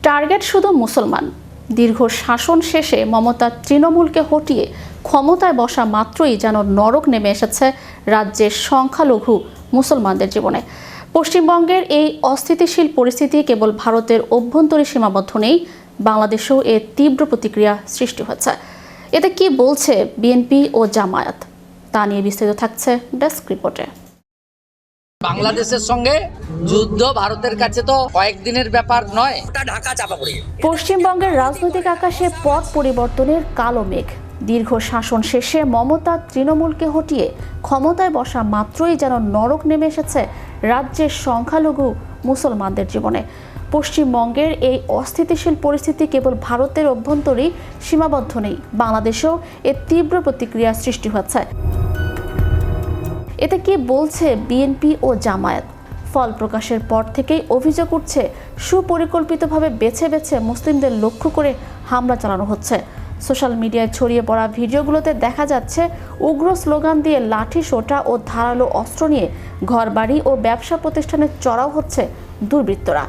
Target শুধু মুসলমান। দীর্ঘ শাসন শেষে মমতা তৃণমূলকে হটিয়ে ক্ষমতায় বসা মাত্রই যেন নরক নেমে এসেছে রাজ্যের সংখ্যালঘু মুসলমানদের জীবনে। পশ্চিমবঙ্গের এই অস্থিতিশীল পরিস্থিতি কেবল ভারতের অভ্যন্তরীণ সীমাবদ্ধ নেই, বাংলাদেশেও এর তীব্র প্রতিক্রিয়া সৃষ্টি হচ্ছে। এতে কি বলছে বিএনপি ও জামায়াত, তা নিয়ে বিস্তারিত থাকছে ডেস্ক রিপোর্টে। বাংলাদেশের সঙ্গে যুদ্ধ ভারতের কাছে তো কয়েকদিনের ব্যাপার নয়। ঢাকা চাপা পড়ে পশ্চিমবঙ্গের রাজনৈতিক আকাশে পথ পরিবর্তনের কালো মেঘ। দীর্ঘ শাসন শেষে মমতা তৃণমূলকে হটিয়ে ক্ষমতায় বসা মাত্রই যেন নরক নেমে এসেছে রাজ্যের সংখ্যালঘু মুসলমানদের জীবনে। পশ্চিমবঙ্গের এই অস্থিতিশীল পরিস্থিতি কেবল ভারতের অভ্যন্তরেই সীমাবদ্ধ নেই, বাংলাদেশেও এর তীব্র প্রতিক্রিয়া সৃষ্টি হচ্ছে। এতে কি বলছে বিএনপি ও জামায়াত? ফল প্রকাশের পর থেকেই অভিযোগ উঠছে, সুপরিকল্পিতভাবে বেছে বেছে মুসলিমদের লক্ষ্য করে হামলা চালানো হচ্ছে। সোশ্যাল মিডিয়ায় ছড়িয়ে পড়া ভিডিওগুলোতে দেখা যাচ্ছে উগ্র স্লোগান দিয়ে লাঠি সোঁটা ও ধারালো অস্ত্র নিয়ে ঘরবাড়ি ও ব্যবসা প্রতিষ্ঠানে চড়াও হচ্ছে দুর্বৃত্তরা।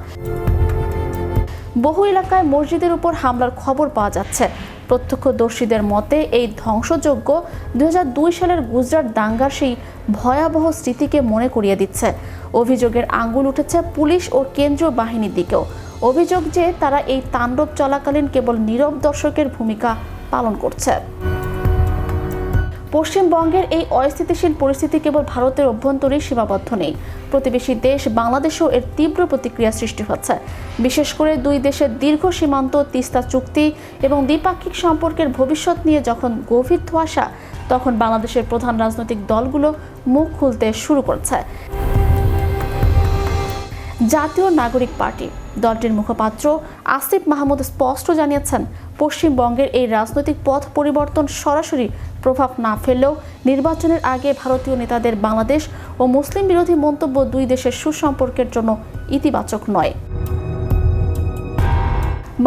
বহু এলাকায় মসজিদের উপর হামলার খবর পাওয়া যাচ্ছে। প্রত্যক্ষদর্শীদের মতে এই ধ্বংসযজ্ঞ 2002 সালের গুজরাট দাঙ্গার সেই ভয়াবহ স্মৃতিকে মনে করিয়ে দিচ্ছে। অভিযোগের আঙুল উঠেছে পুলিশ ও কেন্দ্রীয় বাহিনীর দিকেও। অভিযোগ যে তারা এই তাণ্ডব চলাকালীন কেবল নীরব দর্শকের ভূমিকা পালন করছে। পশ্চিমবঙ্গের এই অস্থিতিশীল পরিস্থিতি কেবল ভারতের অভ্যন্তরীণ সীমাবদ্ধ নেই, প্রতিবেশী দেশ বাংলাদেশেও এর তীব্র প্রতিক্রিয়া সৃষ্টি হচ্ছে। বিশেষ করে দুই দেশের দীর্ঘ সীমান্ত, তিস্তা চুক্তি এবং দ্বিপাক্ষিক সম্পর্কের ভবিষ্যৎ নিয়ে যখন গভীর ধোঁয়াশা, তখন বাংলাদেশের প্রধান রাজনৈতিক দলগুলো মুখ খুলতে শুরু করছে। জাতীয় নাগরিক পার্টি দলটির মুখপাত্র আসিফ মাহমুদ স্পষ্ট জানিয়েছেন, পশ্চিমবঙ্গের এই রাজনৈতিক পথ পরিবর্তন সরাসরি প্রভাব না ফেললেও নির্বাচনের আগে ভারতীয় নেতাদের বাংলাদেশ ও মুসলিম বিরোধী মন্তব্য দুই দেশের সুসম্পর্কের জন্য ইতিবাচক নয়।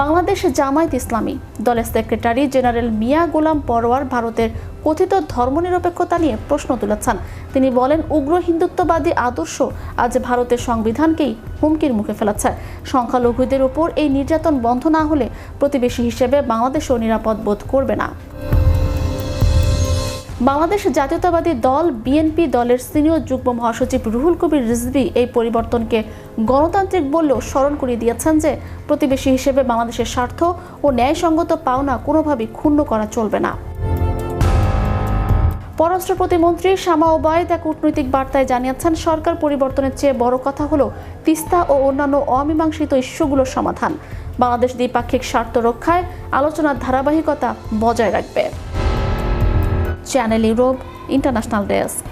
বাংলাদেশ জামায়াত ইসলামী দলের সেক্রেটারি জেনারেল মিয়া গোলাম পরোয়ার ভারতের কথিত ধর্মনিরপেক্ষতা নিয়ে প্রশ্ন তুলেছেন। তিনি বলেন, উগ্র হিন্দুত্ববাদী আদর্শ আজ ভারতের সংবিধানকেই হুমকির মুখে ফেলেছে। সংখ্যালঘুদের উপর এই নির্যাতন বন্ধ না হলে প্রতিবেশী হিসেবে বাংলাদেশও নিরাপদ বোধ করবে না। বাংলাদেশ জাতীয়তাবাদী দল বিএনপি দলের সিনিয়র যুগ্ম মহাসচিব রুহুল কবির রিজভী এই পরিবর্তনকে গণতান্ত্রিক বললেও স্মরণ করিয়ে দিয়েছেন যে প্রতিবেশী হিসেবে বাংলাদেশের স্বার্থ ও ন্যায়সঙ্গত পাওনা কোনোভাবেই ক্ষুণ্ণ করা চলবে না। পররাষ্ট্র প্রতিমন্ত্রী শামা ওবায়েদ এক কূটনৈতিক বার্তায় জানিয়েছেন, সরকার পরিবর্তনের চেয়ে বড় কথা হলো তিস্তা ও অন্যান্য অমীমাংসিত ইস্যুগুলোর সমাধান। বাংলাদেশ দ্বিপাক্ষিক স্বার্থ রক্ষায় আলোচনার ধারাবাহিকতা বজায় রাখবে। Channel Europe international desk.